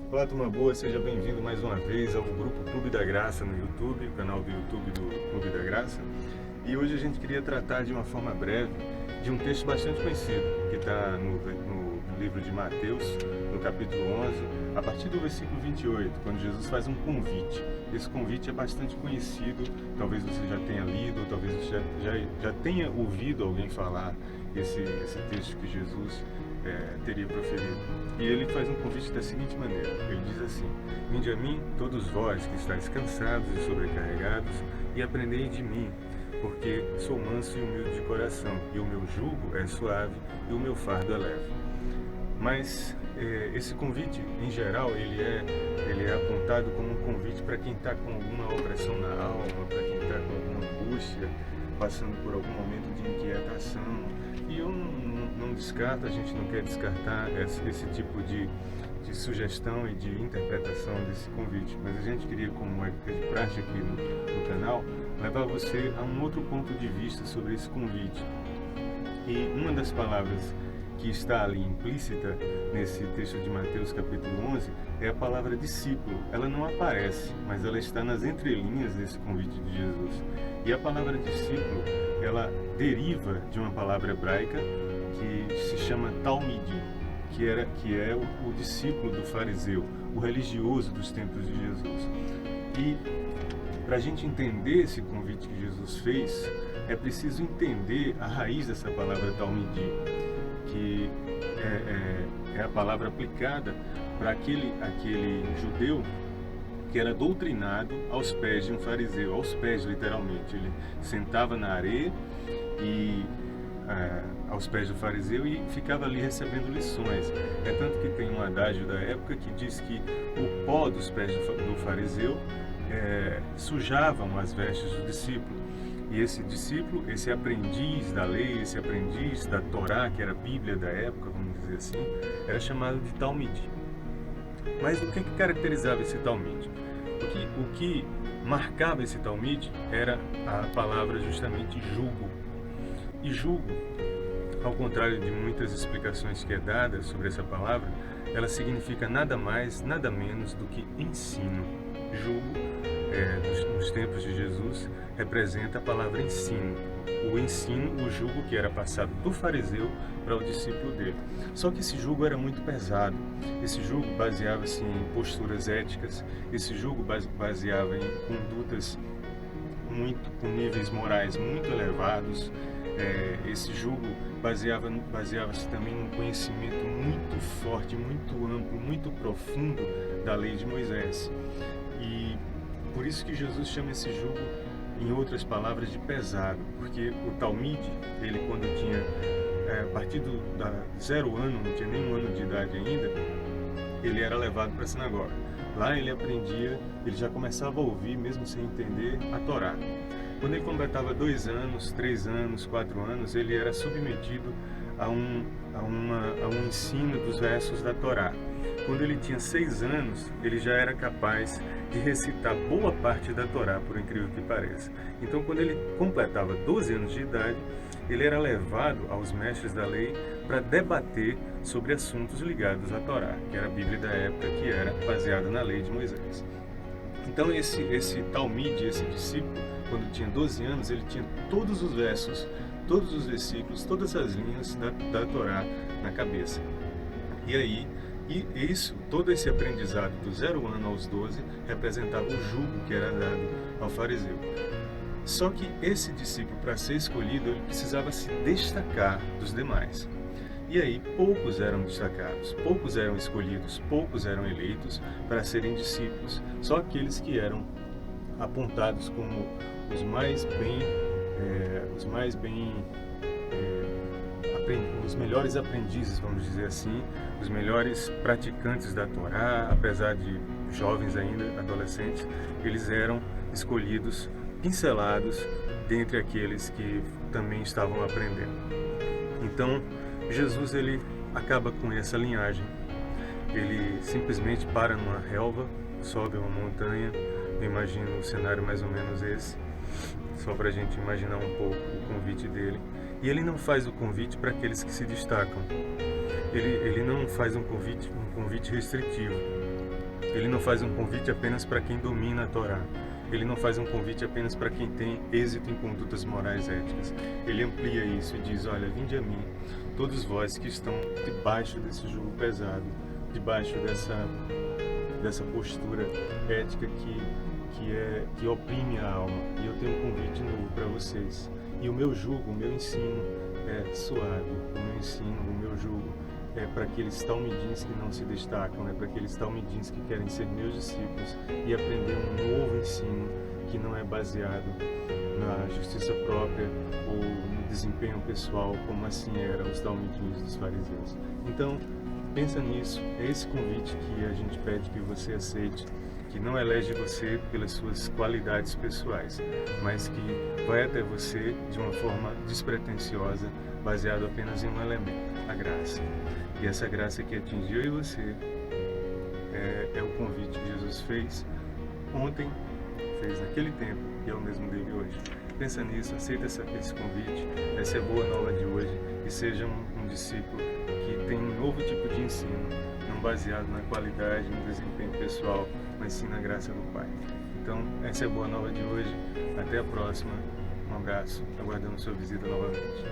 Olá, turma boa, seja bem-vindo mais uma vez ao grupo Clube da Graça no YouTube, o canal do YouTube do Clube da Graça. E hoje a gente queria tratar de uma forma breve de um texto bastante conhecido, que está no livro de Mateus, no capítulo 11, a partir do versículo 28, quando Jesus faz um convite. Esse convite é bastante conhecido, talvez você já tenha lido, talvez você já tenha ouvido alguém falar esse texto que Jesus teria proferido. E ele faz um convite da seguinte maneira, ele diz assim: vinde a mim, todos vós que estáis cansados e sobrecarregados, e aprendei de mim, porque sou manso e humilde de coração, e o meu jugo é suave e o meu fardo é leve. Mas esse convite, em geral, ele é apontado como um convite para quem está com alguma opressão na alma, para quem está com alguma angústia, passando por algum momento de inquietação. E eu não descarto, a gente não quer descartar esse tipo de sugestão e de interpretação desse convite, mas a gente queria, como é de praxe aqui no canal, levar você a um outro ponto de vista sobre esse convite. E uma das palavras que está ali implícita nesse texto de Mateus capítulo 11 é a palavra discípulo. Ela não aparece, mas ela está nas entrelinhas desse convite de Jesus. E a palavra discípulo, ela deriva de uma palavra hebraica que se chama talmidim, que é o discípulo do fariseu, o religioso dos tempos de Jesus. E para a gente entender esse convite que Jesus fez, é preciso entender a raiz dessa palavra talmidim, que é a palavra aplicada para aquele judeu que era doutrinado aos pés de um fariseu, aos pés literalmente. Ele sentava na areia e aos pés do fariseu e ficava ali recebendo lições. É tanto que tem um adágio da época que diz que o pó dos pés do fariseu sujavam as vestes do discípulo. E esse discípulo, esse aprendiz da lei, esse aprendiz da Torá, que era a Bíblia da época, vamos dizer assim, era chamado de talmide. Mas o que caracterizava esse talmide? O que marcava esse talmide era a palavra justamente jugo. E jugo, ao contrário de muitas explicações que é dada sobre essa palavra, ela significa nada mais, nada menos do que ensino. Jugo, nos tempos de Jesus, representa a palavra ensino. O ensino, o jugo que era passado do fariseu para o discípulo dele. Só que esse jugo era muito pesado. Esse jugo baseava-se em posturas éticas, esse jugo baseava em condutas com níveis morais muito elevados. Esse jugo baseava-se também num conhecimento muito forte, muito amplo, muito profundo da lei de Moisés. E por isso que Jesus chama esse jugo, em outras palavras, de pesado, porque o talmide, ele quando tinha, a partir do 0 ano, não tinha nem 1 ano de idade ainda, ele era levado para a sinagoga. Lá ele aprendia, ele já começava a ouvir, mesmo sem entender, a Torá. Quando ele completava 2 anos, 3 anos, 4 anos, ele era submetido a um ensino dos versos da Torá. Quando ele tinha 6 anos, ele já era capaz de recitar boa parte da Torá, por incrível que pareça. Então, quando ele completava 12 anos de idade, ele era levado aos mestres da lei para debater sobre assuntos ligados à Torá, que era a Bíblia da época, que era baseada na lei de Moisés. Então, esse talmide, esse discípulo, quando tinha 12 anos, ele tinha todos os versos, todos os versículos, todas as linhas da Torá na cabeça. E aí, todo esse aprendizado do 0 ano aos 12 representava o jugo que era dado ao fariseu. Só que esse discípulo, para ser escolhido, ele precisava se destacar dos demais. E aí, poucos eram destacados, poucos eram escolhidos, poucos eram eleitos para serem discípulos. Só aqueles que eram apontados como os melhores aprendizes, vamos dizer assim, os melhores praticantes da Torá, apesar de jovens ainda, adolescentes, eles eram escolhidos, pincelados, dentre aqueles que também estavam aprendendo. Então, Jesus, ele acaba com essa linhagem. Ele simplesmente para numa relva, sobe uma montanha. Eu imagino o cenário mais ou menos esse, só para a gente imaginar um pouco o convite dele. E ele não faz o convite para aqueles que se destacam. Ele não faz um convite restritivo. Ele não faz um convite apenas para quem domina a Torá. Ele não faz um convite apenas para quem tem êxito em condutas morais éticas. Ele amplia isso e diz, olha, vinde a mim, todos vós que estão debaixo desse jugo pesado, debaixo dessa postura ética que oprime a alma. E eu tenho um convite novo para vocês. E o meu jugo, o meu ensino é suave. O meu ensino, o meu jugo é para aqueles talmidins que não se destacam, para aqueles talmidins que querem ser meus discípulos e aprender um novo ensino que não é baseado na justiça própria ou no desempenho pessoal, como assim eram os talmidins dos fariseus. Então, pensa nisso, é esse convite que a gente pede que você aceite, que não elege você pelas suas qualidades pessoais, mas que vai até você de uma forma despretensiosa, baseado apenas em um elemento, a graça. E essa graça que atingiu eu e você é o convite que Jesus fez ontem, fez naquele tempo e é o mesmo dele hoje. Pensa nisso, aceita esse convite, essa é a boa nova de hoje e seja um discípulo que tem um novo tipo de ensino, não baseado na qualidade, no desempenho pessoal, mas sim na graça do Pai. Então, essa é a boa nova de hoje. Até a próxima. Um abraço, aguardando sua visita novamente.